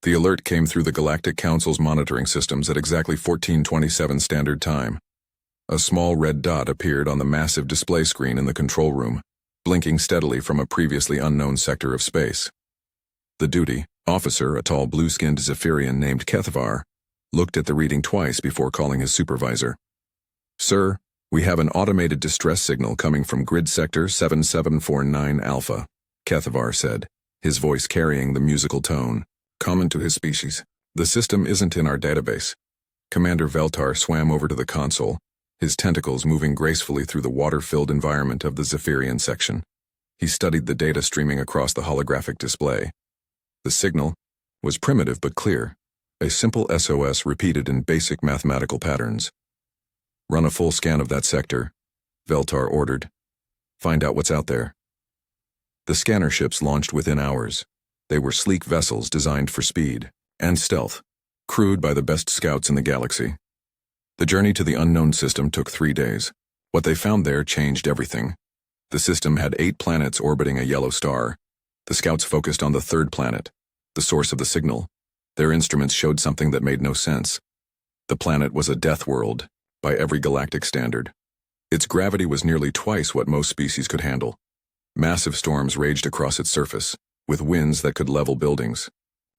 The alert came through the Galactic Council's monitoring systems at exactly 14:27 Standard Time. A small red dot appeared on the massive display screen in the control room, blinking steadily from a previously unknown sector of space. The duty officer, a tall blue-skinned Zephyrian named Kethavar, looked at the reading twice before calling his supervisor. "Sir, we have an automated distress signal coming from grid sector 7749 Alpha," Kethavar said, his voice carrying the musical tone common to his species. "The system isn't in our database." Commander Veltar swam over to the console, his tentacles moving gracefully through the water-filled environment of the Zephyrian section. He studied the data streaming across the holographic display. The signal was primitive but clear, a simple SOS repeated in basic mathematical patterns. "Run a full scan of that sector," Veltar ordered. "Find out what's out there." The scanner ships launched within hours. They were sleek vessels designed for speed and stealth, crewed by the best scouts in the galaxy. The journey to the unknown system took 3 days. What they found there changed everything. The system had 8 planets orbiting a yellow star. The scouts focused on the 3rd planet, the source of the signal. Their instruments showed something that made no sense. The planet was a death world, by every galactic standard. Its gravity was nearly twice what most species could handle. Massive storms raged across its surface, with winds that could level buildings.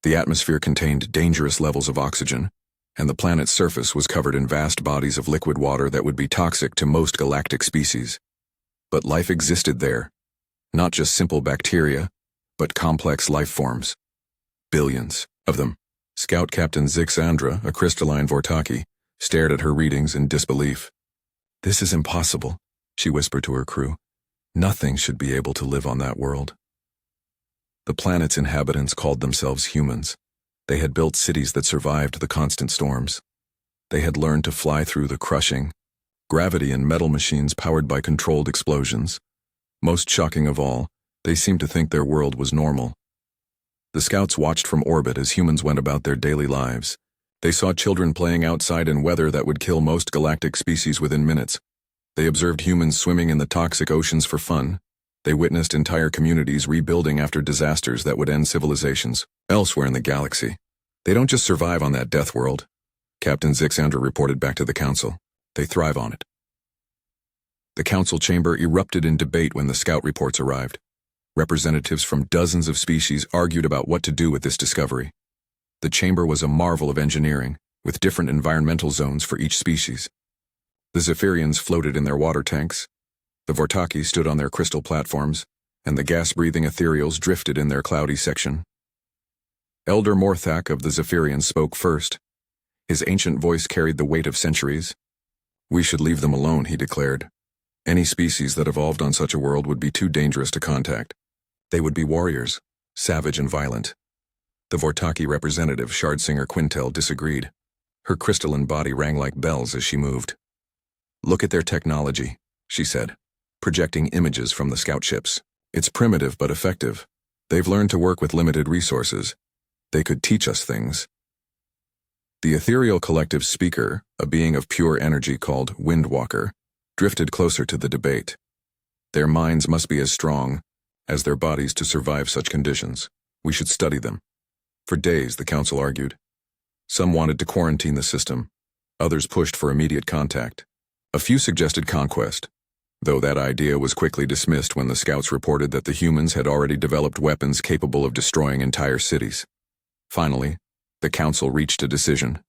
The atmosphere contained dangerous levels of oxygen, and the planet's surface was covered in vast bodies of liquid water that would be toxic to most galactic species. But life existed there. Not just simple bacteria, but complex life forms. Billions of them. Scout Captain Zixandra, a crystalline Vortaki, stared at her readings in disbelief. "This is impossible," she whispered to her crew. "Nothing should be able to live on that world." The planet's inhabitants called themselves humans. They had built cities that survived the constant storms. They had learned to fly through the crushing gravity in metal machines powered by controlled explosions. Most shocking of all, they seemed to think their world was normal. The scouts watched from orbit as humans went about their daily lives. They saw children playing outside in weather that would kill most galactic species within minutes. They observed humans swimming in the toxic oceans for fun. They witnessed entire communities rebuilding after disasters that would end civilizations elsewhere in the galaxy. "They don't just survive on that death world," Captain Zixandra reported back to the Council. "They thrive on it." The Council chamber erupted in debate when the scout reports arrived. Representatives from dozens of species argued about what to do with this discovery. The chamber was a marvel of engineering, with different environmental zones for each species. The Zephyrians floated in their water tanks, the Vortaki stood on their crystal platforms, and the gas-breathing ethereals drifted in their cloudy section. Elder Morthak of the Zephyrians spoke first. His ancient voice carried the weight of centuries. "We should leave them alone," he declared. "Any species that evolved on such a world would be too dangerous to contact. They would be warriors, savage and violent." The Vortaki representative, Shardsinger Quintel, disagreed. Her crystalline body rang like bells as she moved. "Look at their technology," she said, projecting images from the scout ships. "It's primitive but effective. They've learned to work with limited resources. They could teach us things." The ethereal collective speaker, a being of pure energy called Windwalker, drifted closer to the debate. "Their minds must be as strong as their bodies to survive such conditions. We should study them." For days, the Council argued. Some wanted to quarantine the system. Others pushed for immediate contact. A few suggested conquest, though that idea was quickly dismissed when the scouts reported that the humans had already developed weapons capable of destroying entire cities. Finally, the Council reached a decision.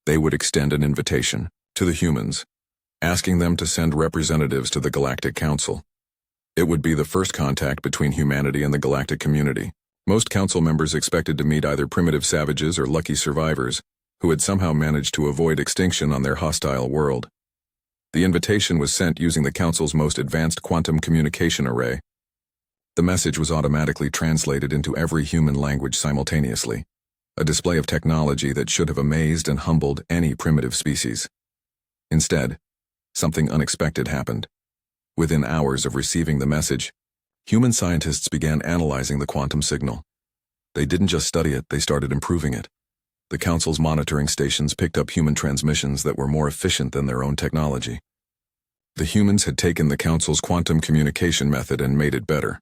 They would extend an invitation to the humans, asking them to send representatives to the Galactic Council. It would be the first contact between humanity and the galactic community. Most Council members expected to meet either primitive savages or lucky survivors who had somehow managed to avoid extinction on their hostile world. The invitation was sent using the Council's most advanced quantum communication array. The message was automatically translated into every human language simultaneously, a display of technology that should have amazed and humbled any primitive species. Instead, something unexpected happened. Within hours of receiving the message, human scientists began analyzing the quantum signal. They didn't just study it, they started improving it. The Council's monitoring stations picked up human transmissions that were more efficient than their own technology. The humans had taken the Council's quantum communication method and made it better.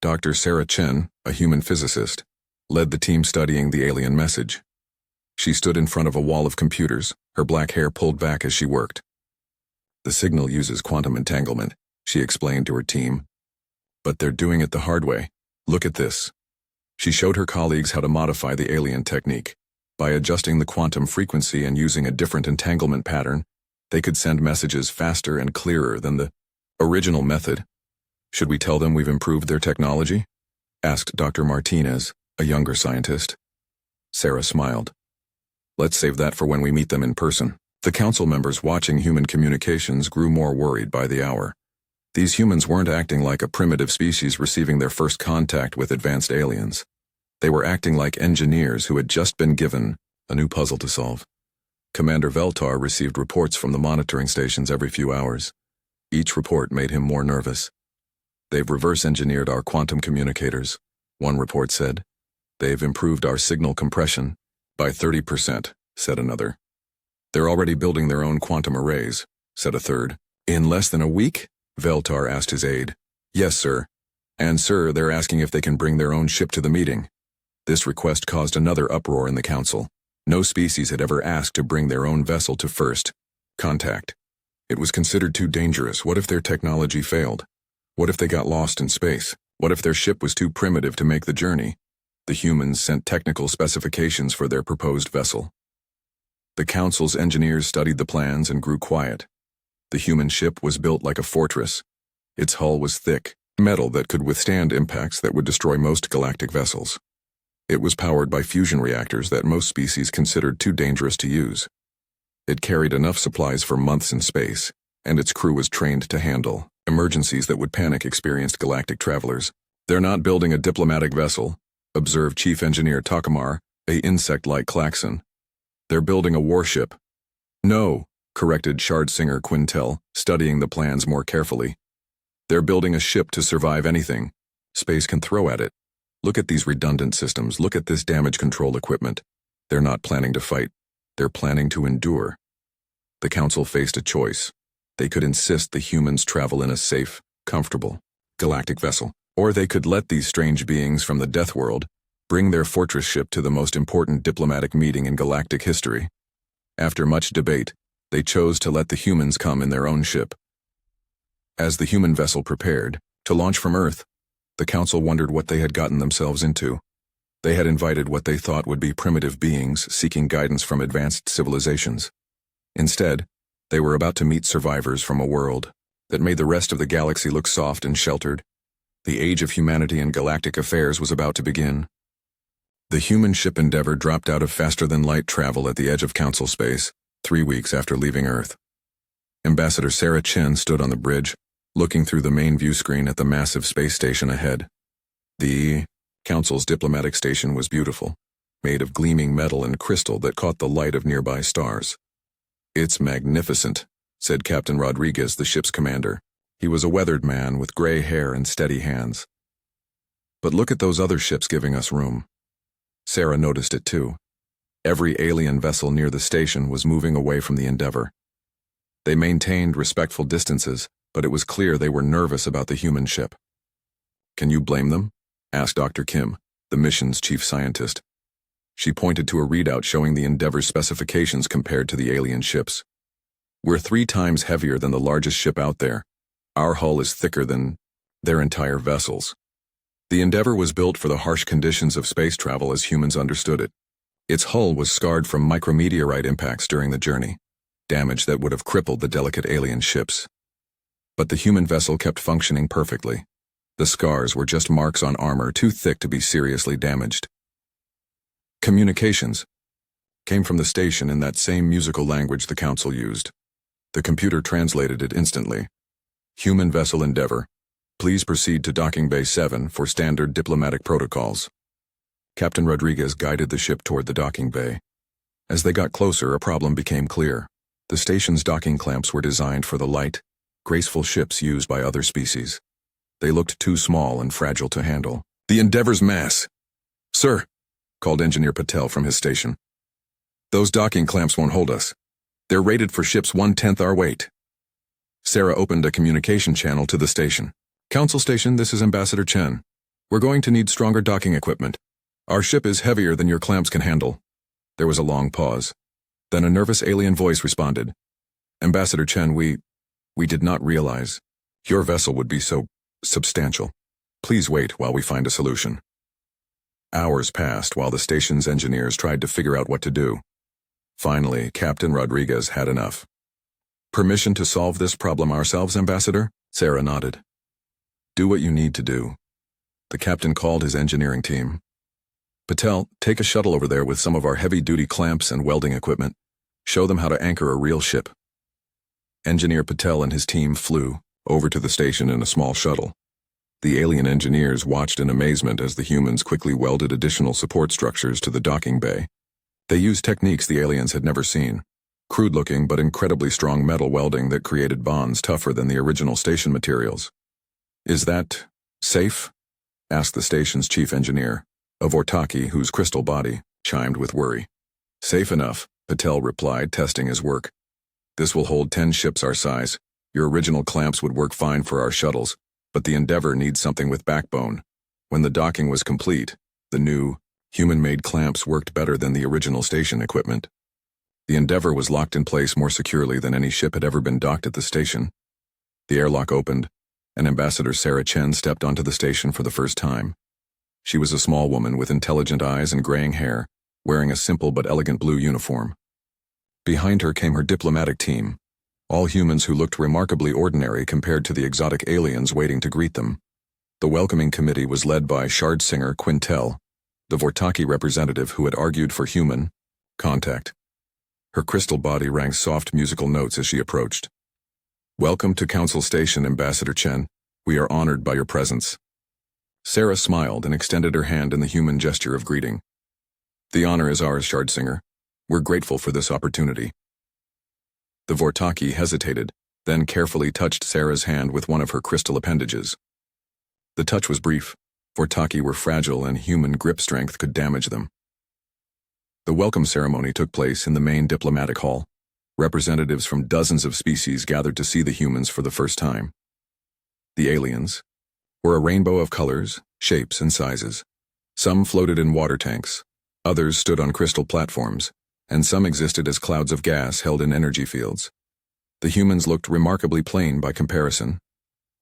Dr. Sarah Chen, a human physicist, led the team studying the alien message. She stood in front of a wall of computers, her black hair pulled back as she worked. The signal uses quantum entanglement, she explained to her team. But they're doing it the hard way. Look at this. She showed her colleagues how to modify the alien technique. By adjusting the quantum frequency and using a different entanglement pattern, they could send messages faster and clearer than the original method. Should we tell them we've improved their technology? Asked Dr. Martinez, a younger scientist. Sarah smiled. Let's save that for when we meet them in person. The council members watching human communications grew more worried by the hour. These humans weren't acting like a primitive species receiving their first contact with advanced aliens. They were acting like engineers who had just been given a new puzzle to solve. Commander Veltar received reports from the monitoring stations every few hours. Each report made him more nervous. They've reverse-engineered our quantum communicators, one report said. They've improved our signal compression by 30%, said another. They're already building their own quantum arrays, said a third. In less than a week? Veltar asked his aide. Yes, sir. And sir, they're asking if they can bring their own ship to the meeting. This request caused another uproar in the council. No species had ever asked to bring their own vessel to first contact. It was considered too dangerous. What if their technology failed? What if they got lost in space? What if their ship was too primitive to make the journey? The humans sent technical specifications for their proposed vessel. The council's engineers studied the plans and grew quiet. The human ship was built like a fortress. Its hull was thick, metal that could withstand impacts that would destroy most galactic vessels. It was powered by fusion reactors that most species considered too dangerous to use. It carried enough supplies for months in space, and its crew was trained to handle emergencies that would panic experienced galactic travelers. They're not building a diplomatic vessel, observed Chief Engineer Takamar, a insect-like klaxon. They're building a warship. No, corrected Shardsinger Quintel, studying the plans more carefully. They're building a ship to survive anything space can throw at it. Look at these redundant systems, look at this damage control equipment. They're not planning to fight, they're planning to endure. The council faced a choice. They could insist the humans travel in a safe, comfortable, galactic vessel, or they could let these strange beings from the death world bring their fortress ship to the most important diplomatic meeting in galactic history. After much debate, they chose to let the humans come in their own ship. As the human vessel prepared to launch from Earth, the council wondered what they had gotten themselves into. They had invited what they thought would be primitive beings seeking guidance from advanced civilizations. Instead, they were about to meet survivors from a world that made the rest of the galaxy look soft and sheltered. The age of humanity and galactic affairs was about to begin. The human ship Endeavour dropped out of faster-than-light travel at the edge of council space, 3 weeks after leaving Earth. Ambassador Sarah Chen stood on the bridge, looking through the main view screen at the massive space station ahead. The council's diplomatic station was beautiful, made of gleaming metal and crystal that caught the light of nearby stars. It's magnificent, said Captain Rodriguez, the ship's commander. He was a weathered man with gray hair and steady hands. But look at those other ships giving us room. Sarah noticed it too. Every alien vessel near the station was moving away from the Endeavour. They maintained respectful distances, but it was clear they were nervous about the human ship. Can you blame them? Asked Dr. Kim, the mission's chief scientist. She pointed to a readout showing the Endeavour's specifications compared to the alien ships. We're 3 times heavier than the largest ship out there. Our hull is thicker than their entire vessels. The Endeavour was built for the harsh conditions of space travel as humans understood it. Its hull was scarred from micrometeorite impacts during the journey, damage that would have crippled the delicate alien ships. But the human vessel kept functioning perfectly. The scars were just marks on armor too thick to be seriously damaged. Communications came from the station in that same musical language the council used. The computer translated it instantly. Human vessel Endeavour, please proceed to Docking Bay 7 for standard diplomatic protocols. Captain Rodriguez guided the ship toward the docking bay. As they got closer, a problem became clear. The station's docking clamps were designed for the light, graceful ships used by other species. They looked too small and fragile to handle. The Endeavour's mass! Sir, called Engineer Patel from his station. Those docking clamps won't hold us. They're rated for ships 1/10 our weight. Sarah opened a communication channel to the station. Council station, this is Ambassador Chen. We're going to need stronger docking equipment. Our ship is heavier than your clamps can handle. There was a long pause. Then a nervous alien voice responded. Ambassador Chen, we did not realize your vessel would be so substantial. Please wait while we find a solution. Hours passed while the station's engineers tried to figure out what to do. Finally, Captain Rodriguez had enough. Permission to solve this problem ourselves, Ambassador? Sarah nodded. Do what you need to do. The captain called his engineering team. Patel, take a shuttle over there with some of our heavy-duty clamps and welding equipment. Show them how to anchor a real ship. Engineer Patel and his team flew over to the station in a small shuttle. The alien engineers watched in amazement as the humans quickly welded additional support structures to the docking bay. They used techniques the aliens had never seen. Crude-looking but incredibly strong metal welding that created bonds tougher than the original station materials. Is that safe? Asked the station's chief engineer, a Vortaki whose crystal body chimed with worry. Safe enough, Patel replied, testing his work. This will hold 10 ships our size. Your original clamps would work fine for our shuttles, but the Endeavor needs something with backbone. When the docking was complete, the new, human-made clamps worked better than the original station equipment. The Endeavor was locked in place more securely than any ship had ever been docked at the station. The airlock opened, and Ambassador Sarah Chen stepped onto the station for the first time. She was a small woman with intelligent eyes and graying hair, wearing a simple but elegant blue uniform. Behind her came her diplomatic team, all humans who looked remarkably ordinary compared to the exotic aliens waiting to greet them. The welcoming committee was led by shard singer Quintel, the Vortaki representative who had argued for human contact. Her crystal body rang soft musical notes as she approached. Welcome to Council Station, Ambassador Chen. We are honored by your presence. Sarah smiled and extended her hand in the human gesture of greeting. The honor is ours, shard singer. We're grateful for this opportunity. The Vortaki hesitated, then carefully touched Sarah's hand with one of her crystal appendages. The touch was brief. Vortaki were fragile and human grip strength could damage them. The welcome ceremony took place in the main diplomatic hall. Representatives from dozens of species gathered to see the humans for the first time. The aliens were a rainbow of colors, shapes, and sizes. Some floated in water tanks, others stood on crystal platforms, and some existed as clouds of gas held in energy fields. The humans looked remarkably plain by comparison.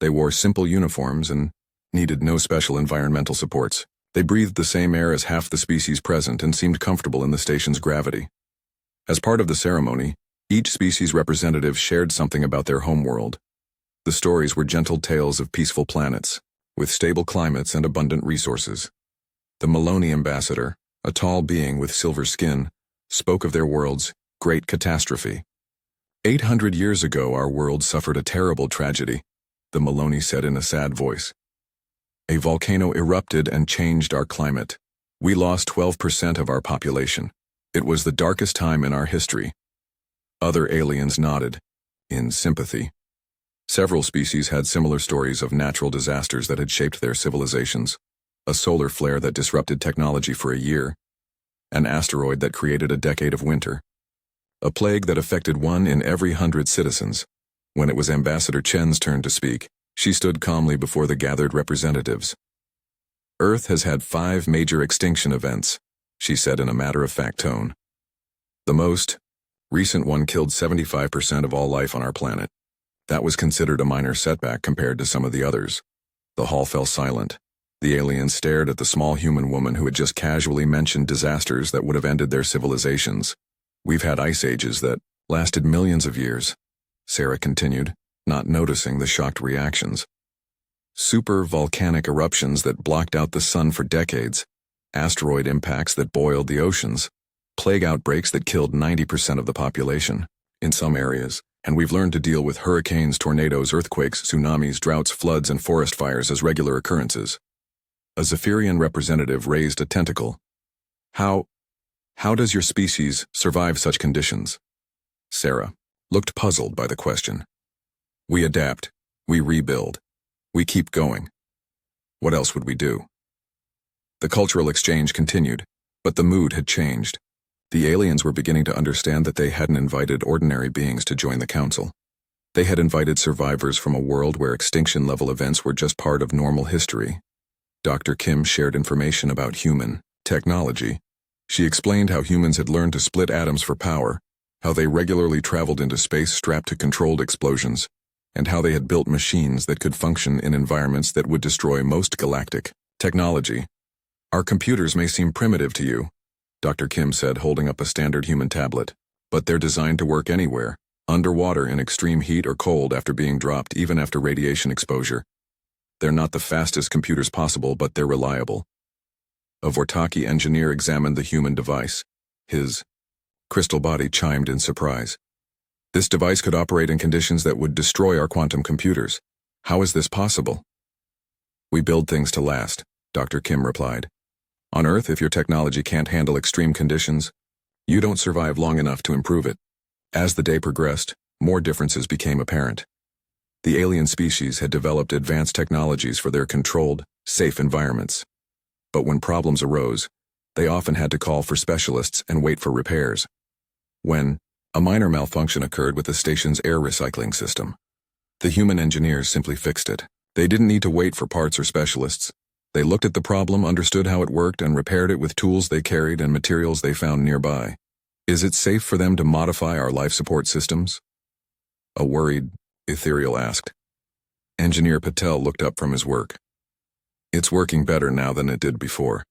They wore simple uniforms and needed no special environmental supports. They breathed the same air as half the species present and seemed comfortable in the station's gravity. As part of the ceremony, each species representative shared something about their homeworld. The stories were gentle tales of peaceful planets, with stable climates and abundant resources. The Maloney ambassador, a tall being with silver skin, spoke of their world's great catastrophe. 800 years ago, our world suffered a terrible tragedy, the Maloney said in a sad voice. A volcano erupted and changed our climate. We lost 12% of our population. It was the darkest time in our history. Other aliens nodded, in sympathy. Several species had similar stories of natural disasters that had shaped their civilizations. A solar flare that disrupted technology for a year. An asteroid that created a decade of winter. A plague that affected 1 in every 100 citizens. When it was Ambassador Chen's turn to speak, she stood calmly before the gathered representatives. Earth has had 5 major extinction events, she said in a matter-of-fact tone. The most recent one killed 75% of all life on our planet. That was considered a minor setback compared to some of the others. The hall fell silent. The aliens stared at the small human woman who had just casually mentioned disasters that would have ended their civilizations. We've had ice ages that lasted millions of years, Sarah continued, not noticing the shocked reactions. Super volcanic eruptions that blocked out the sun for decades, asteroid impacts that boiled the oceans, plague outbreaks that killed 90% of the population in some areas, and we've learned to deal with hurricanes, tornadoes, earthquakes, tsunamis, droughts, floods, and forest fires as regular occurrences. A Zephyrian representative raised a tentacle. How does your species survive such conditions? Sarah looked puzzled by the question. We adapt. We rebuild. We keep going. What else would we do? The cultural exchange continued, but the mood had changed. The aliens were beginning to understand that they hadn't invited ordinary beings to join the council. They had invited survivors from a world where extinction-level events were just part of normal history. Dr. Kim shared information about human technology. She explained how humans had learned to split atoms for power, how they regularly traveled into space strapped to controlled explosions, and how they had built machines that could function in environments that would destroy most galactic technology. Our computers may seem primitive to you, Dr. Kim said, holding up a standard human tablet, but they're designed to work anywhere, underwater in extreme heat or cold after being dropped even after radiation exposure. They're not the fastest computers possible, but they're reliable. A Vortaki engineer examined the human device. His crystal body chimed in surprise. This device could operate in conditions that would destroy our quantum computers. How is this possible? We build things to last, Dr. Kim replied. On Earth, if your technology can't handle extreme conditions, you don't survive long enough to improve it. As the day progressed, more differences became apparent. The alien species had developed advanced technologies for their controlled, safe environments. But when problems arose, they often had to call for specialists and wait for repairs. When a minor malfunction occurred with the station's air recycling system, the human engineers simply fixed it. They didn't need to wait for parts or specialists. They looked at the problem, understood how it worked, and repaired it with tools they carried and materials they found nearby. Is it safe for them to modify our life support systems? A worried, Ethereal asked. Engineer Patel looked up from his work. It's working better now than it did before.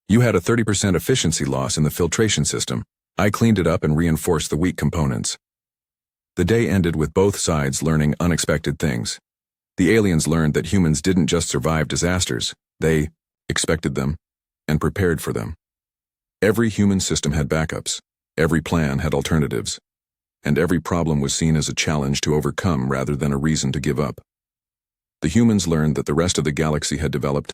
You had a 30% efficiency loss in the filtration system. I cleaned it up and reinforced the weak components. The day ended with both sides learning unexpected things. The aliens learned that humans didn't just survive disasters, they expected them and prepared for them. Every human system had backups, every plan had alternatives, and every problem was seen as a challenge to overcome rather than a reason to give up. The humans learned that the rest of the galaxy had developed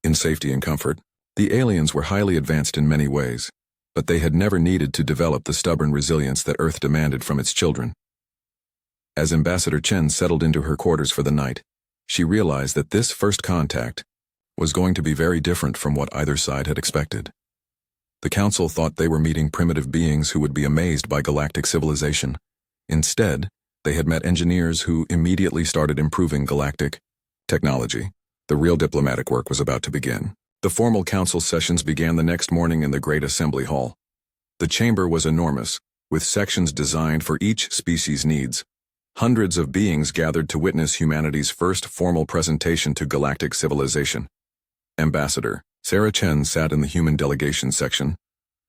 in safety and comfort. The aliens were highly advanced in many ways, but they had never needed to develop the stubborn resilience that Earth demanded from its children. As Ambassador Chen settled into her quarters for the night, she realized that this first contact was going to be very different from what either side had expected. The Council thought they were meeting primitive beings who would be amazed by galactic civilization. Instead, they had met engineers who immediately started improving galactic technology. The real diplomatic work was about to begin. The formal council sessions began the next morning in the Great Assembly Hall. The chamber was enormous, with sections designed for each species' needs. Hundreds of beings gathered to witness humanity's first formal presentation to galactic civilization. Ambassador Sarah Chen sat in the human delegation section,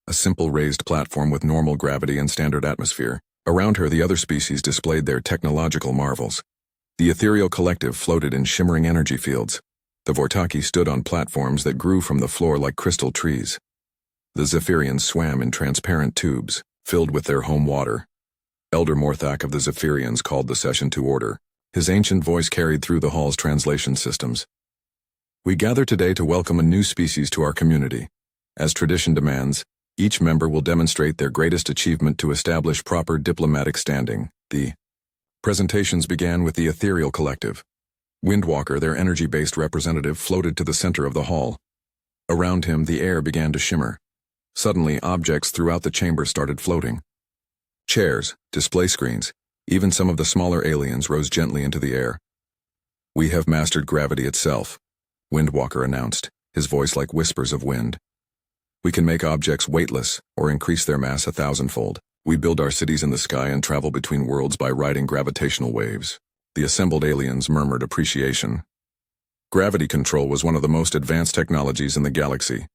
a simple raised platform with normal gravity and standard atmosphere. Around her, the other species displayed their technological marvels. The ethereal collective floated in shimmering energy fields. The Vortaki stood on platforms that grew from the floor like crystal trees. The Zephyrians swam in transparent tubes, filled with their home water. Elder Morthak of the Zephyrians called the session to order. His ancient voice carried through the hall's translation systems. We gather today to welcome a new species to our community. As tradition demands, each member will demonstrate their greatest achievement to establish proper diplomatic standing. The presentations began with the Ethereal Collective. Windwalker, their energy-based representative, floated to the center of the hall. Around him, the air began to shimmer. Suddenly, objects throughout the chamber started floating. Chairs, display screens, even some of the smaller aliens rose gently into the air. We have mastered gravity itself, Windwalker announced, his voice like whispers of wind. We can make objects weightless or increase their mass 1,000-fold. We build our cities in the sky and travel between worlds by riding gravitational waves. The assembled aliens murmured appreciation. Gravity control was one of the most advanced technologies in the galaxy.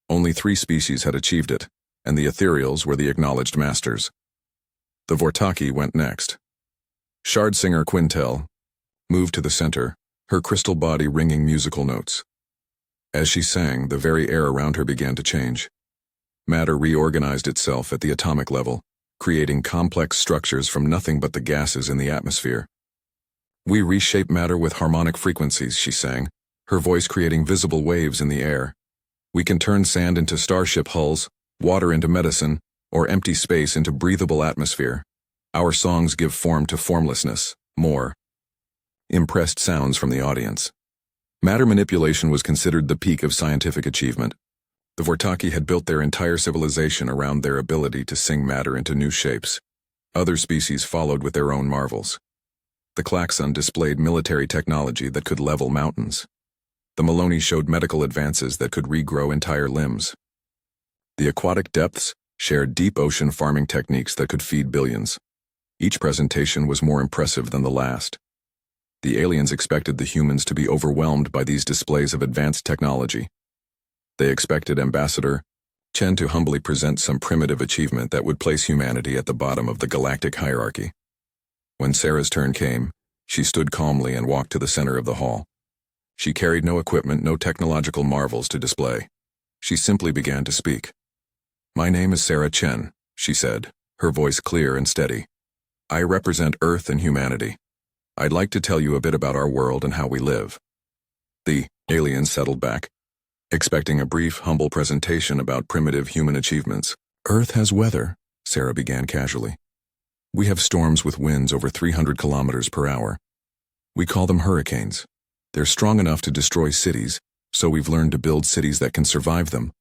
Only 3 species had achieved it, and the Ethereals were the acknowledged masters. The Vortaki went next. Shard singer Quintel moved to the center, her crystal body ringing musical notes. As she sang, the very air around her began to change. Matter reorganized itself at the atomic level, creating complex structures from nothing but the gases in the atmosphere. We reshape matter with harmonic frequencies, she sang, her voice creating visible waves in the air. We can turn sand into starship hulls, water into medicine, or empty space into breathable atmosphere. Our songs give form to formlessness. More impressed sounds from the audience. Matter manipulation was considered the peak of scientific achievement. The Vortaki had built their entire civilization around their ability to sing matter into new shapes. Other species followed with their own marvels. The Klaxon displayed military technology that could level mountains. The Maloney showed medical advances that could regrow entire limbs. The aquatic depths shared deep ocean farming techniques that could feed billions. Each presentation was more impressive than the last. The aliens expected the humans to be overwhelmed by these displays of advanced technology. They expected Ambassador Chen to humbly present some primitive achievement that would place humanity at the bottom of the galactic hierarchy. When Sarah's turn came, she stood calmly and walked to the center of the hall. She carried no equipment, no technological marvels to display. She simply began to speak. "My name is Sarah Chen," she said, her voice clear and steady. "I represent Earth and humanity. I'd like to tell you a bit about our world and how we live." The aliens settled back, expecting a brief, humble presentation about primitive human achievements. "Earth has weather," Sarah began casually. "We have storms with winds over 300 kilometers per hour. We call them hurricanes. They're strong enough to destroy cities, so we've learned to build cities that can survive them,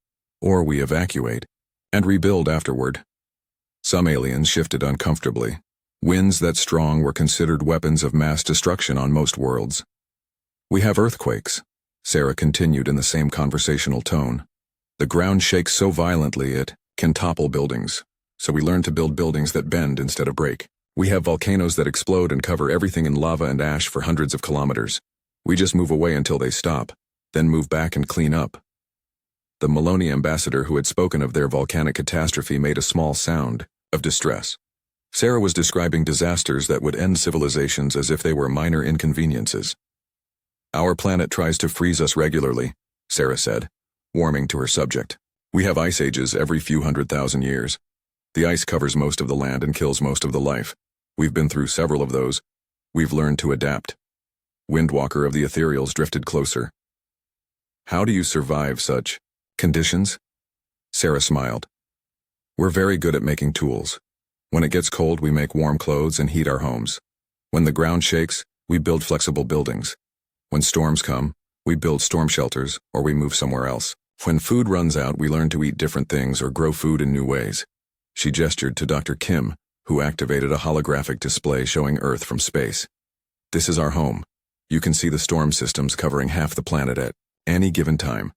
or we evacuate and rebuild afterward." Some aliens shifted uncomfortably. Winds that strong were considered weapons of mass destruction on most worlds. "We have earthquakes," Sarah continued in the same conversational tone. "The ground shakes so violently it can topple buildings, so we learn to build buildings that bend instead of break. We have volcanoes that explode and cover everything in lava and ash for hundreds of kilometers. We just move away until they stop, then move back and clean up." The Maloney ambassador who had spoken of their volcanic catastrophe made a small sound of distress. Sarah was describing disasters that would end civilizations as if they were minor inconveniences. "Our planet tries to freeze us regularly," Sarah said, warming to her subject. "We have ice ages every few 100,000 years. The ice covers most of the land and kills most of the life. We've been through several of those. We've learned to adapt." Windwalker of the Ethereals drifted closer. "How do you survive such conditions?" Sarah smiled. "We're very good at making tools. When it gets cold, we make warm clothes and heat our homes. When the ground shakes, we build flexible buildings. When storms come, we build storm shelters or we move somewhere else. When food runs out, we learn to eat different things or grow food in new ways." She gestured to Dr. Kim, who activated a holographic display showing Earth from space. "This is our home. You can see the storm systems covering half the planet at any given time.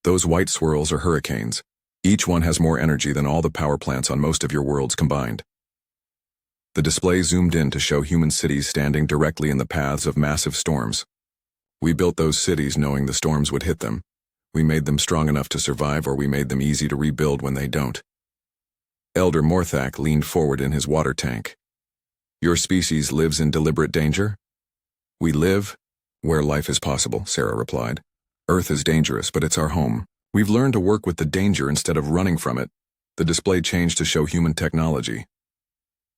Those white swirls are hurricanes. Each one has more energy than all the power plants on most of your worlds combined." The display zoomed in to show human cities standing directly in the paths of massive storms. "We built those cities knowing the storms would hit them. We made them strong enough to survive, or we made them easy to rebuild when they don't." Elder Morthak leaned forward in his water tank. "Your species lives in deliberate danger?" "We live where life is possible," Sarah replied. "Earth is dangerous, but it's our home. We've learned to work with the danger instead of running from it." The display changed to show human technology.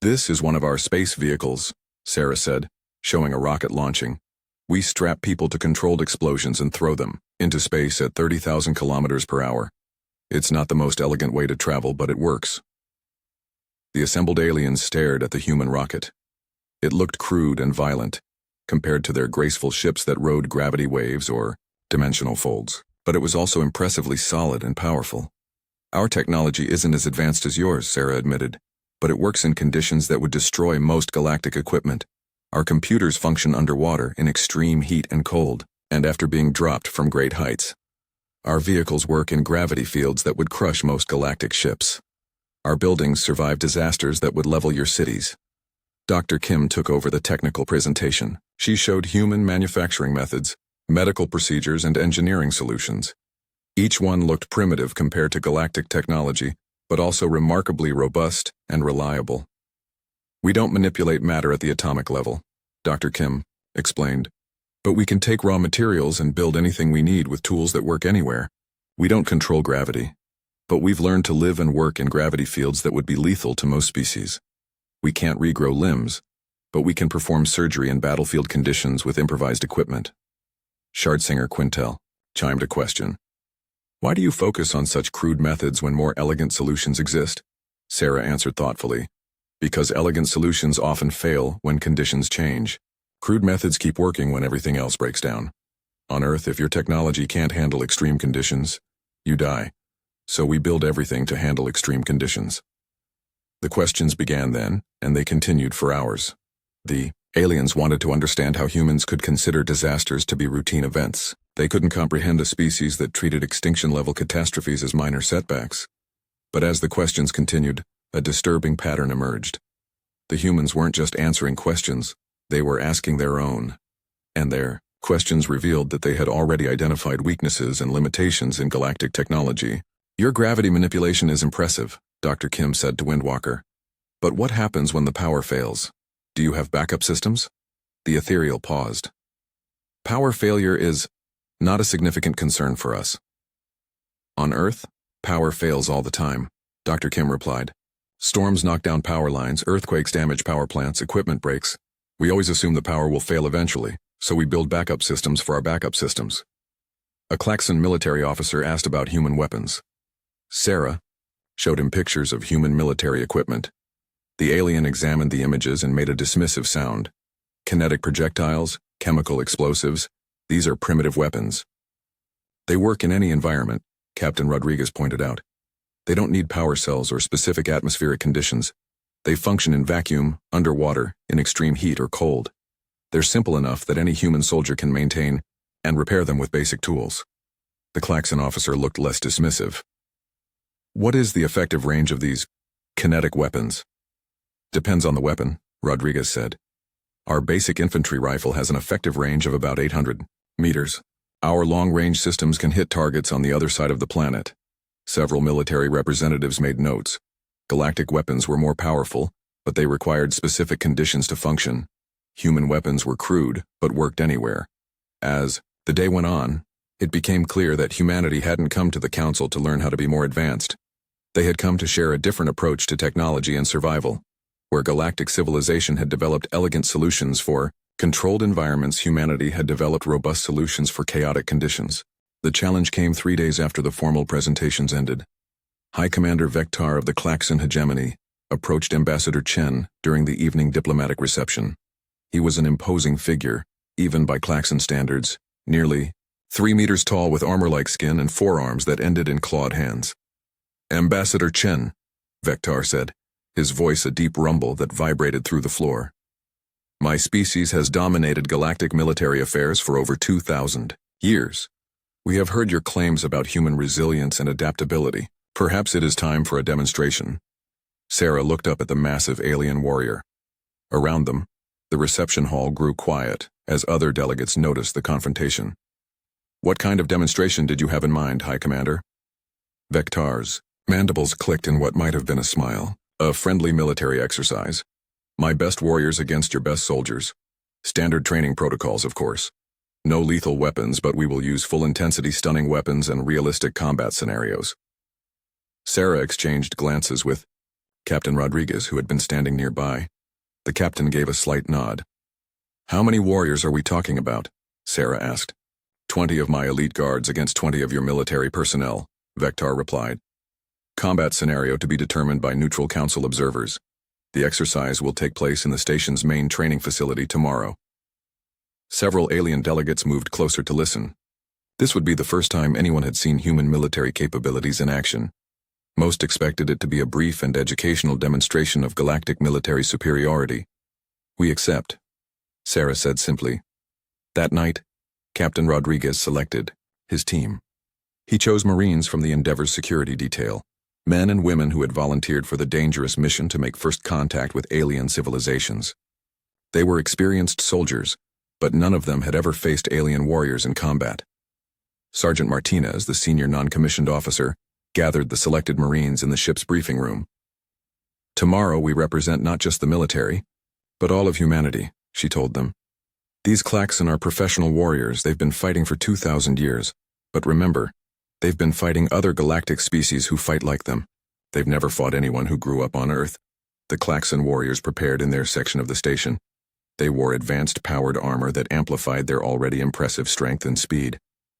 "This is one of our space vehicles," Sarah said, showing a rocket launching. "We strap people to controlled explosions and throw them into space at 30,000 kilometers per hour. It's not the most elegant way to travel, but it works." The assembled aliens stared at the human rocket. It looked crude and violent, compared to their graceful ships that rode gravity waves or dimensional folds, but it was also impressively solid and powerful. "Our technology isn't as advanced as yours," Sarah admitted, "but it works in conditions that would destroy most galactic equipment. Our computers function underwater in extreme heat and cold, and after being dropped from great heights. Our vehicles work in gravity fields that would crush most galactic ships. Our buildings survive disasters that would level your cities." Dr. Kim took over the technical presentation. She showed human manufacturing methods, medical procedures, and engineering solutions. Each one looked primitive compared to galactic technology, but also remarkably robust and reliable. "We don't manipulate matter at the atomic level," Dr. Kim explained, "but we can take raw materials and build anything we need with tools that work anywhere. We don't control gravity, but we've learned to live and work in gravity fields that would be lethal to most species. We can't regrow limbs, but we can perform surgery in battlefield conditions with improvised equipment." Shardsinger Quintel chimed a question. "Why do you focus on such crude methods when more elegant solutions exist?" Sarah answered thoughtfully. "Because elegant solutions often fail when conditions change. Crude methods keep working when everything else breaks down. On Earth, if your technology can't handle extreme conditions, you die. So we build everything to handle extreme conditions." The questions began then, and they continued for hours. The aliens wanted to understand how humans could consider disasters to be routine events. They couldn't comprehend a species that treated extinction-level catastrophes as minor setbacks. But as the questions continued, a disturbing pattern emerged. The humans weren't just answering questions, they were asking their own. And their questions revealed that they had already identified weaknesses and limitations in galactic technology. "Your gravity manipulation is impressive," Dr. Kim said to Windwalker. "But what happens when the power fails? Do you have backup systems?" The ethereal paused. "Power failure is not a significant concern for us." "On Earth, power fails all the time," Dr. Kim replied. "Storms knock down power lines, earthquakes damage power plants, equipment breaks. We always assume the power will fail eventually, so we build backup systems for our backup systems." A Klaxon military officer asked about human weapons. Sarah showed him pictures of human military equipment. The alien examined the images and made a dismissive sound. "Kinetic projectiles, chemical explosives, these are primitive weapons. They work in any environment," Captain Rodriguez pointed out. "They don't need power cells or specific atmospheric conditions. They function in vacuum, underwater, in extreme heat or cold. They're simple enough that any human soldier can maintain and repair them with basic tools." The Klaxon officer looked less dismissive. "What is the effective range of these kinetic weapons?" "Depends on the weapon," Rodriguez said. "Our basic infantry rifle has an effective range of about 800 meters. Our long-range systems can hit targets on the other side of the planet." Several military representatives made notes. Galactic weapons were more powerful, but they required specific conditions to function. Human weapons were crude, but worked anywhere. As the day went on, it became clear that humanity hadn't come to the Council to learn how to be more advanced. They had come to share a different approach to technology and survival. Where galactic civilization had developed elegant solutions for controlled environments, humanity had developed robust solutions for chaotic conditions. The challenge came 3 days after the formal presentations ended. High Commander Vectar of the Klaxon hegemony approached Ambassador Chen during the evening diplomatic reception. He was an imposing figure, even by Klaxon standards, nearly 3 meters tall with armor-like skin and forearms that ended in clawed hands. "Ambassador Chen," Vectar said, his voice a deep rumble that vibrated through the floor. "My species has dominated galactic military affairs for over 2,000 years. We have heard your claims about human resilience and adaptability. Perhaps it is time for a demonstration." Sarah looked up at the massive alien warrior. Around them, the reception hall grew quiet as other delegates noticed the confrontation. "What kind of demonstration did you have in mind, High Commander?" Vectar's mandibles clicked in what might have been a smile. "A friendly military exercise. My best warriors against your best soldiers. Standard training protocols, of course. No lethal weapons, but we will use full-intensity stunning weapons and realistic combat scenarios." Sarah exchanged glances with Captain Rodriguez, who had been standing nearby. The captain gave a slight nod. "How many warriors are we talking about?" Sarah asked. 20 of my elite guards against 20 of your military personnel," Vectar replied. "Combat scenario to be determined by neutral council observers. The exercise will take place in the station's main training facility tomorrow." Several alien delegates moved closer to listen. This would be the first time anyone had seen human military capabilities in action. Most expected it to be a brief and educational demonstration of galactic military superiority. "We accept," Sarah said simply. That night, Captain Rodriguez selected his team. He chose Marines from the Endeavor's security detail, men and women who had volunteered for the dangerous mission to make first contact with alien civilizations. They were experienced soldiers, but none of them had ever faced alien warriors in combat. Sergeant Martinez, the senior non-commissioned officer, gathered the selected Marines in the ship's briefing room. "Tomorrow we represent not just the military, but all of humanity," she told them. "These Klaxon are professional warriors. They've been fighting for 2,000 years. But remember, they've been fighting other galactic species who fight like them. They've never fought anyone who grew up on Earth." The Klaxon warriors prepared in their section of the station. They wore advanced powered armor that amplified their already impressive strength and speed.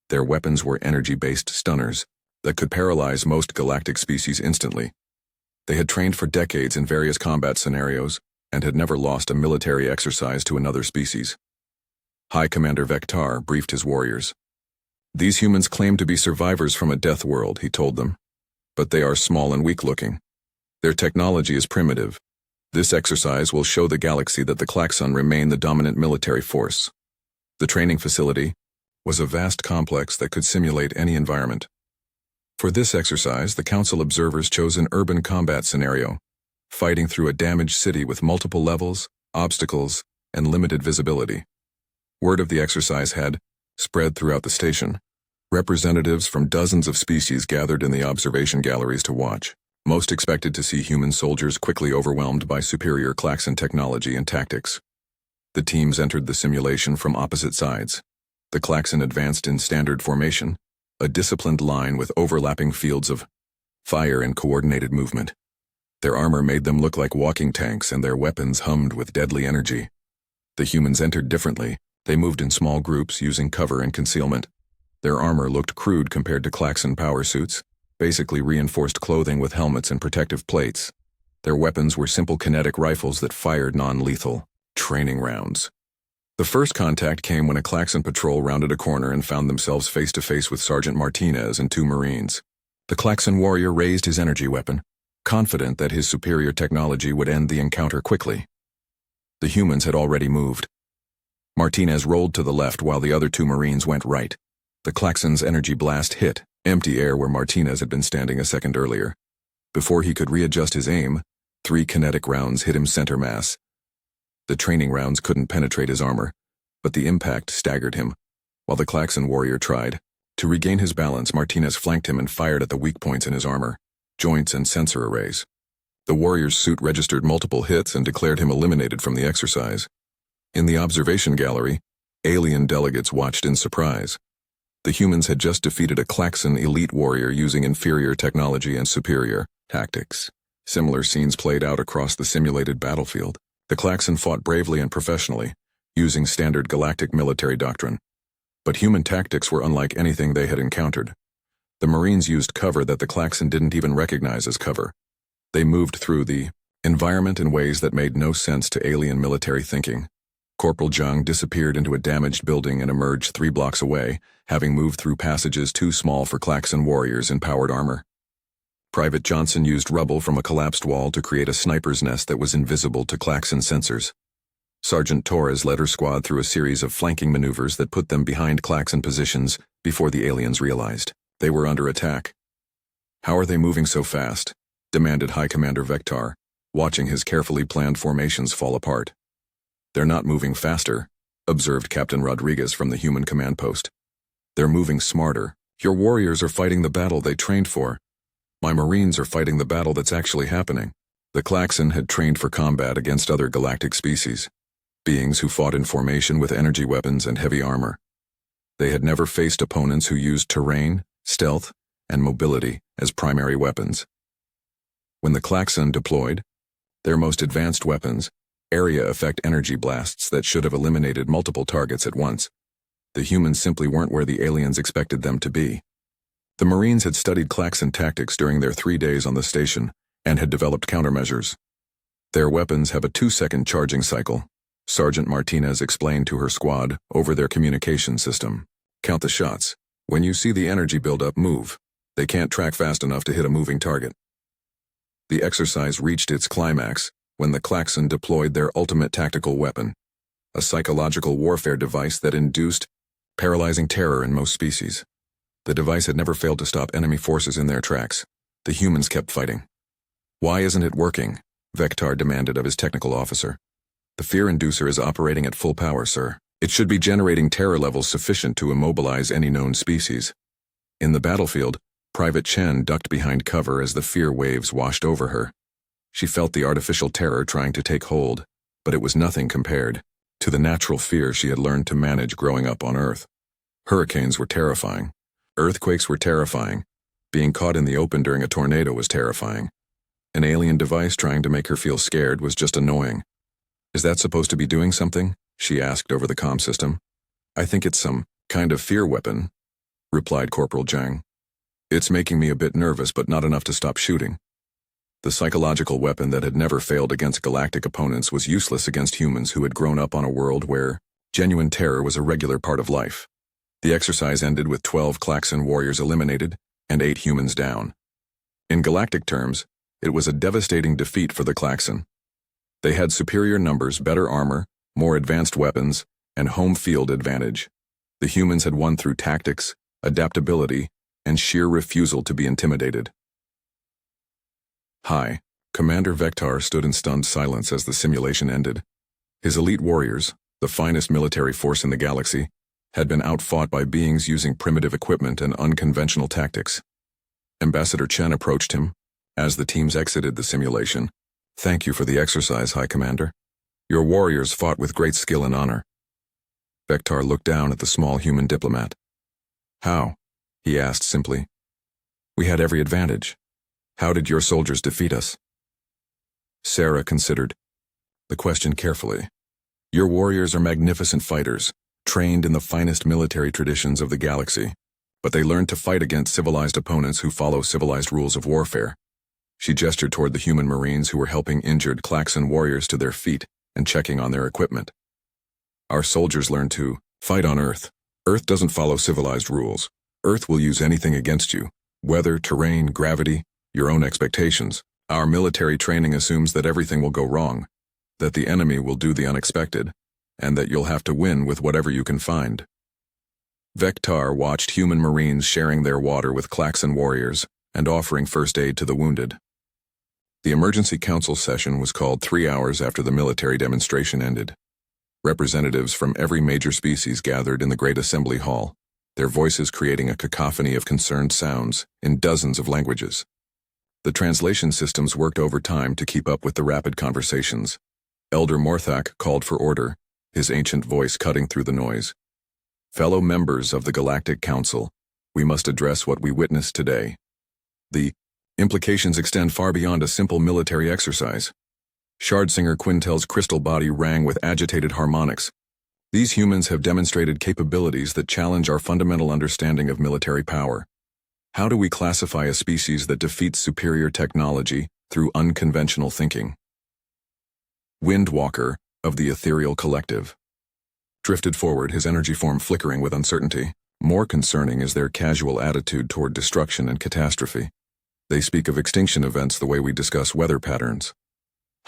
Their weapons were energy-based stunners that could paralyze most galactic species instantly. They had trained for decades in various combat scenarios and had never lost a military exercise to another species. High Commander Vectar briefed his warriors. "These humans claim to be survivors from a death world," he told them. "But they are small and weak-looking. Their technology is primitive. This exercise will show the galaxy that the Klaxon remain the dominant military force." The training facility was a vast complex that could simulate any environment. For this exercise, the Council observers chose an urban combat scenario, fighting through a damaged city with multiple levels, obstacles, and limited visibility. Word of the exercise had spread throughout the station. Representatives from dozens of species gathered in the observation galleries to watch. Most expected to see human soldiers quickly overwhelmed by superior klaxon technology and tactics. The teams entered the simulation from opposite sides. The klaxon advanced in standard formation, a disciplined line with overlapping fields of fire and coordinated movement. Their armor made them look like walking tanks, and their weapons hummed with deadly energy. The humans entered differently. They moved in small groups using cover and concealment. Their armor looked crude compared to klaxon power suits, basically reinforced clothing with helmets and protective plates. Their weapons were simple kinetic rifles that fired non-lethal training rounds. The first contact came when a klaxon patrol rounded a corner and found themselves face-to-face with Sergeant Martinez and two Marines. The klaxon warrior raised his energy weapon, confident that his superior technology would end the encounter quickly. The humans had already moved. Martinez rolled to the left while the other two Marines went right. The klaxon's energy blast hit empty air where Martinez had been standing a second earlier. Before he could readjust his aim, 3 kinetic rounds hit him center mass. The training rounds couldn't penetrate his armor, but the impact staggered him. While the klaxon warrior tried to regain his balance, Martinez flanked him and fired at the weak points in his armor, joints and sensor arrays. The warrior's suit registered multiple hits and declared him eliminated from the exercise. In the observation gallery, alien delegates watched in surprise. The humans had just defeated a klaxon elite warrior using inferior technology and superior tactics. Similar scenes played out across the simulated battlefield. The klaxon fought bravely and professionally, using standard galactic military doctrine. But human tactics were unlike anything they had encountered. The Marines used cover that the klaxon didn't even recognize as cover. They moved through the environment in ways that made no sense to alien military thinking. Corporal Zhang disappeared into a damaged building and emerged 3 blocks away, having moved through passages too small for klaxon warriors in powered armor. Private Johnson used rubble from a collapsed wall to create a sniper's nest that was invisible to klaxon sensors. Sergeant Torres led her squad through a series of flanking maneuvers that put them behind klaxon positions before the aliens realized they were under attack. "How are they moving so fast?" demanded High Commander Vector, watching his carefully planned formations fall apart. "They're not moving faster," observed Captain Rodriguez from the human command post. "They're moving smarter. Your warriors are fighting the battle they trained for. My Marines are fighting the battle that's actually happening." The klaxon had trained for combat against other galactic species, beings who fought in formation with energy weapons and heavy armor. They had never faced opponents who used terrain, stealth, and mobility as primary weapons. When the klaxon deployed, their most advanced weapons, area effect energy blasts that should have eliminated multiple targets at once. The humans simply weren't where the aliens expected them to be. The Marines had studied klaxon tactics during their 3 days on the station and had developed countermeasures. Their weapons have a 2-second charging cycle, Sergeant Martinez explained to her squad over their communication system. "Count the shots. When you see the energy buildup, move. They can't track fast enough to hit a moving target." The exercise reached its climax when the klaxon deployed their ultimate tactical weapon, a psychological warfare device that induced paralyzing terror in most species. The device had never failed to stop enemy forces in their tracks. The humans kept fighting. "Why isn't it working?" Vector demanded of his technical officer. "The fear inducer is operating at full power, sir. It should be generating terror levels sufficient to immobilize any known species." In the battlefield, Private Chen ducked behind cover as the fear waves washed over her. She felt the artificial terror trying to take hold, but it was nothing compared to the natural fear she had learned to manage growing up on Earth. Hurricanes were terrifying. Earthquakes were terrifying. Being caught in the open during a tornado was terrifying. An alien device trying to make her feel scared was just annoying. "Is that supposed to be doing something?" she asked over the comm system. "I think it's some kind of fear weapon," replied Corporal Zhang. "It's making me a bit nervous, but not enough to stop shooting." The psychological weapon that had never failed against galactic opponents was useless against humans who had grown up on a world where genuine terror was a regular part of life. The exercise ended with 12 klaxon warriors eliminated and 8 humans down. In galactic terms, it was a devastating defeat for the klaxon. They had superior numbers, better armor, more advanced weapons, and home field advantage. The humans had won through tactics, adaptability, and sheer refusal to be intimidated. Hi, Commander Vector stood in stunned silence as the simulation ended. His elite warriors, the finest military force in the galaxy, had been outfought by beings using primitive equipment and unconventional tactics. Ambassador Chen approached him as the teams exited the simulation. "Thank you for the exercise, High Commander. Your warriors fought with great skill and honor." Vector looked down at the small human diplomat. "How?" he asked simply. "We had every advantage. How did your soldiers defeat us?" Sarah considered the question carefully. "Your warriors are magnificent fighters, trained in the finest military traditions of the galaxy, but they learned to fight against civilized opponents who follow civilized rules of warfare." She gestured toward the human Marines who were helping injured Klaxon warriors to their feet and checking on their equipment. "Our soldiers learned to fight on Earth. Earth doesn't follow civilized rules. Earth will use anything against you: weather, terrain, gravity, your own expectations. Our military training assumes that everything will go wrong, that the enemy will do the unexpected, and that you'll have to win with whatever you can find." Vector watched human Marines sharing their water with Klaxon warriors and offering first aid to the wounded. The emergency council session was called 3 hours after the military demonstration ended. Representatives from every major species gathered in the Great Assembly Hall, their voices creating a cacophony of concerned sounds in dozens of languages. The translation systems worked overtime to keep up with the rapid conversations. Elder Morthak called for order, his ancient voice cutting through the noise. "Fellow members of the Galactic Council, we must address what we witnessed today. The implications extend far beyond a simple military exercise." Shardsinger Quintel's crystal body rang with agitated harmonics. "These humans have demonstrated capabilities that challenge our fundamental understanding of military power. How do we classify a species that defeats superior technology through unconventional thinking?" Windwalker, of the Ethereal Collective, drifted forward, his energy form flickering with uncertainty. More concerning is their casual attitude toward destruction and catastrophe. They speak of extinction events the way we discuss weather patterns.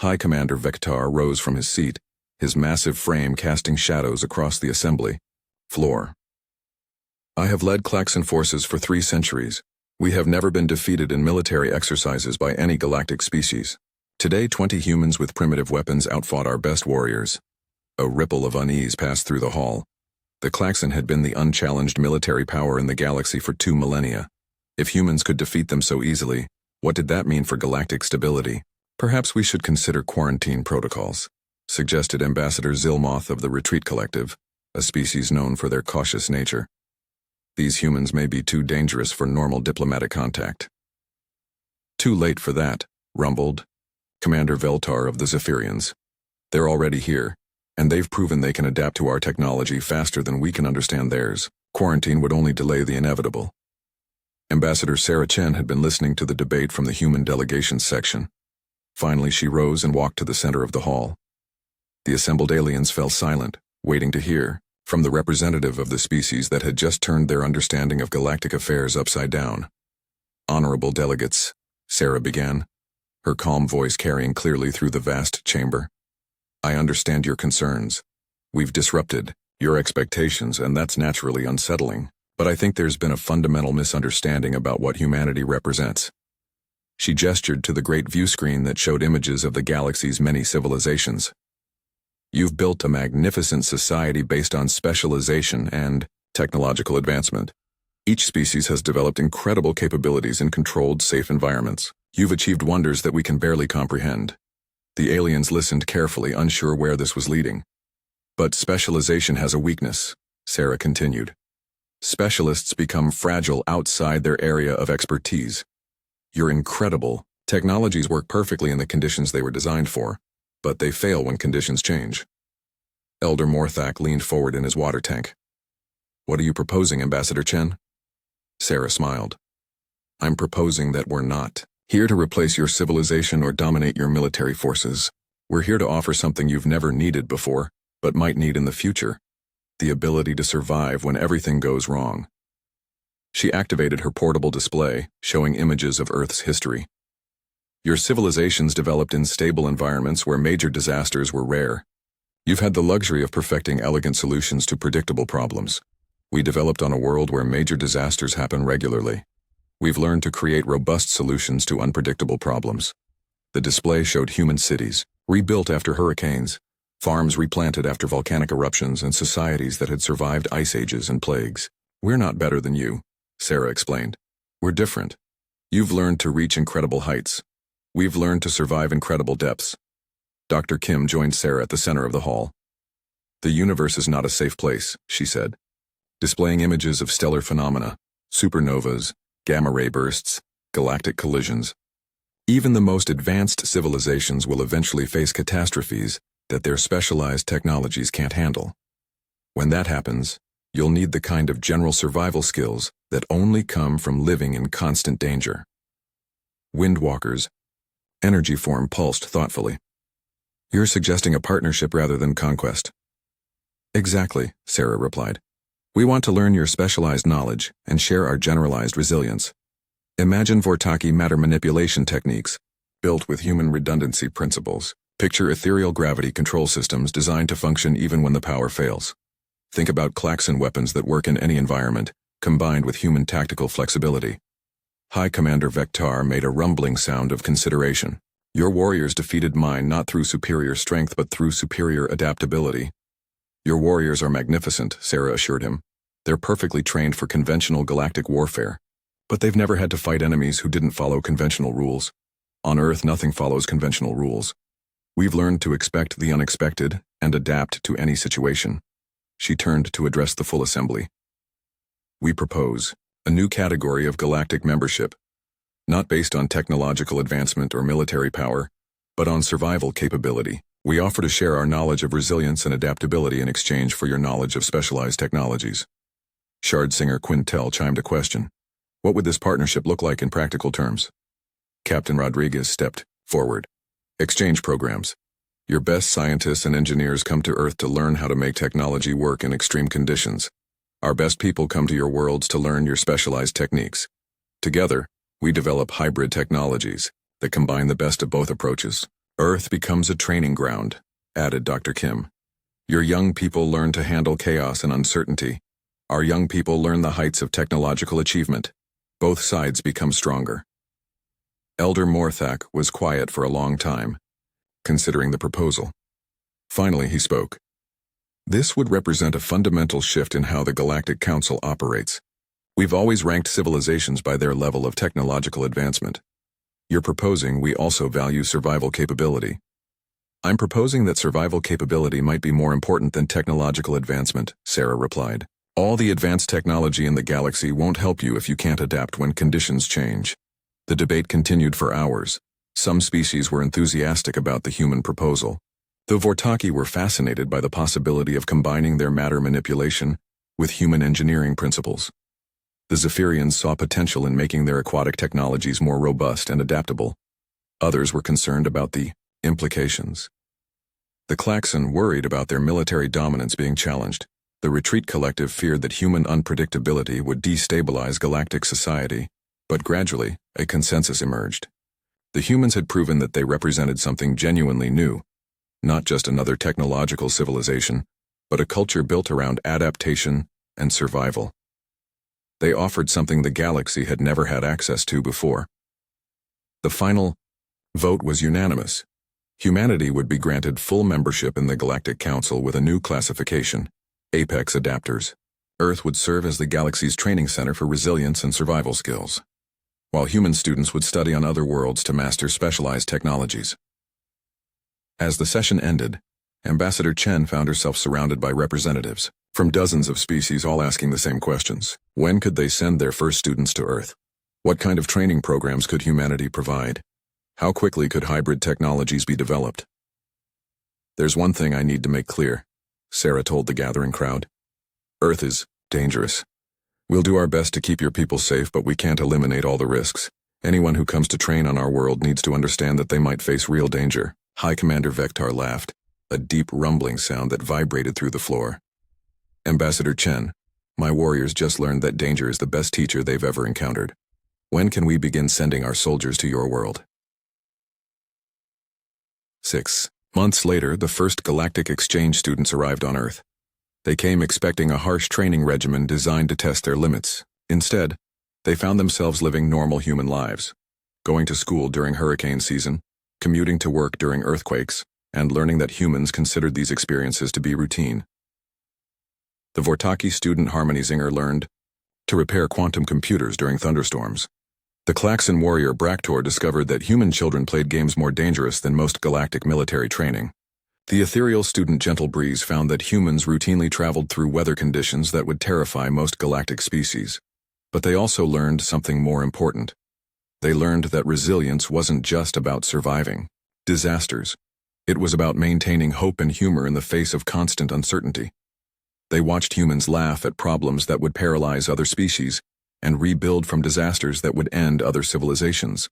High Commander Vector rose from his seat, his massive frame casting shadows across the assembly floor. "I have led Klaxon forces for 3 centuries. We have never been defeated in military exercises by any galactic species. Today 20 humans with primitive weapons outfought our best warriors." A ripple of unease passed through the hall. The Klaxon had been the unchallenged military power in the galaxy for 2 millennia. If humans could defeat them so easily, what did that mean for galactic stability? "Perhaps we should consider quarantine protocols," suggested Ambassador Zilmoth of the Retreat Collective, a species known for their cautious nature. "These humans may be too dangerous for normal diplomatic contact." "Too late for that," rumbled Commander Veltar of the Zephyrians. "They're already here, and they've proven they can adapt to our technology faster than we can understand theirs. Quarantine would only delay the inevitable." Ambassador Sarah Chen had been listening to the debate from the human delegations section. Finally, she rose and walked to the center of the hall. The assembled aliens fell silent, waiting to hear from the representative of the species that had just turned their understanding of galactic affairs upside down. "Honorable delegates," Sarah began, her calm voice carrying clearly through the vast chamber. "I understand your concerns. We've disrupted your expectations, and that's naturally unsettling. But I think there's been a fundamental misunderstanding about what humanity represents." She gestured to the great view screen that showed images of the galaxy's many civilizations. "You've built a magnificent society based on specialization and technological advancement. Each species has developed incredible capabilities in controlled, safe environments. You've achieved wonders that we can barely comprehend." The aliens listened carefully, unsure where this was leading. "But specialization has a weakness," Sarah continued. "Specialists become fragile outside their area of expertise. Your incredible technologies work perfectly in the conditions they were designed for, but they fail when conditions change." Elder Morthak leaned forward in his water tank. "What are you proposing, Ambassador Chen?" Sarah smiled. "I'm proposing that we're not here to replace your civilization or dominate your military forces. We're here to offer something you've never needed before, but might need in the future: the ability to survive when everything goes wrong." She activated her portable display, showing images of Earth's history. "Your civilizations developed in stable environments where major disasters were rare. You've had the luxury of perfecting elegant solutions to predictable problems. We developed on a world where major disasters happen regularly. We've learned to create robust solutions to unpredictable problems. The display showed human cities, rebuilt after hurricanes, farms replanted after volcanic eruptions, and societies that had survived ice ages and plagues. We're not better than you, Sarah explained. We're different. You've learned to reach incredible heights. We've learned to survive incredible depths. Dr. Kim joined Sarah at the center of the hall. The universe is not a safe place, she said, displaying images of stellar phenomena, supernovas, gamma-ray bursts, galactic collisions. Even the most advanced civilizations will eventually face catastrophes that their specialized technologies can't handle. When that happens, you'll need the kind of general survival skills that only come from living in constant danger. Windwalkers. Energy form pulsed thoughtfully. You're suggesting a partnership rather than conquest. Exactly, Sarah replied. We want to learn your specialized knowledge and share our generalized resilience. Imagine Vortaki matter manipulation techniques, built with human redundancy principles. Picture ethereal gravity control systems designed to function even when the power fails. Think about klaxon weapons that work in any environment, combined with human tactical flexibility. High Commander Vectar made a rumbling sound of consideration. Your warriors defeated mine not through superior strength but through superior adaptability. Your warriors are magnificent, Sarah assured him. They're perfectly trained for conventional galactic warfare. But they've never had to fight enemies who didn't follow conventional rules. On Earth, nothing follows conventional rules. We've learned to expect the unexpected and adapt to any situation. She turned to address the full assembly. We propose a new category of galactic membership, not based on technological advancement or military power, but on survival capability. We offer to share our knowledge of resilience and adaptability in exchange for your knowledge of specialized technologies. Shard Singer Quintel chimed a question. What would this partnership look like in practical terms? Captain Rodriguez stepped forward. Exchange programs. Your best scientists and engineers come to Earth to learn how to make technology work in extreme conditions. Our best people come to your worlds to learn your specialized techniques. Together, we develop hybrid technologies that combine the best of both approaches. Earth becomes a training ground, added Dr. Kim. Your young people learn to handle chaos and uncertainty. Our young people learn the heights of technological achievement. Both sides become stronger. Elder Morthak was quiet for a long time, considering the proposal. Finally, he spoke. This would represent a fundamental shift in how the Galactic Council operates. We've always ranked civilizations by their level of technological advancement. You're proposing we also value survival capability. I'm proposing that survival capability might be more important than technological advancement, Sarah replied. All the advanced technology in the galaxy won't help you if you can't adapt when conditions change. The debate continued for hours. Some species were enthusiastic about the human proposal. The Vortaki were fascinated by the possibility of combining their matter manipulation with human engineering principles. The Zephyrians saw potential in making their aquatic technologies more robust and adaptable. Others were concerned about the implications. The Klaxon worried about their military dominance being challenged. The Retreat Collective feared that human unpredictability would destabilize galactic society, but gradually, a consensus emerged. The humans had proven that they represented something genuinely new, not just another technological civilization, but a culture built around adaptation and survival. They offered something the galaxy had never had access to before. The final vote was unanimous. Humanity would be granted full membership in the Galactic Council with a new classification, Apex Adapters. Earth would serve as the galaxy's training center for resilience and survival skills, while human students would study on other worlds to master specialized technologies. As the session ended, Ambassador Chen found herself surrounded by representatives from dozens of species, all asking the same questions. When could they send their first students to Earth? What kind of training programs could humanity provide? How quickly could hybrid technologies be developed? There's one thing I need to make clear, Sarah told the gathering crowd. Earth is dangerous. We'll do our best to keep your people safe, but we can't eliminate all the risks. Anyone who comes to train on our world needs to understand that they might face real danger. High Commander Vectar laughed, a deep rumbling sound that vibrated through the floor. Ambassador Chen, my warriors just learned that danger is the best teacher they've ever encountered. When can we begin sending our soldiers to your world? 6 months later, the first galactic exchange students arrived on Earth. They came expecting a harsh training regimen designed to test their limits. Instead, they found themselves living normal human lives, going to school during hurricane season, commuting to work during earthquakes, and learning that humans considered these experiences to be routine. The Vortaki student Harmony Zinger learned to repair quantum computers during thunderstorms. The Klaxon warrior Braktor discovered that human children played games more dangerous than most galactic military training. The ethereal student Gentle Breeze found that humans routinely traveled through weather conditions that would terrify most galactic species. But they also learned something more important. They learned that resilience wasn't just about surviving disasters. It was about maintaining hope and humor in the face of constant uncertainty. They watched humans laugh at problems that would paralyze other species and rebuild from disasters that would end other civilizations.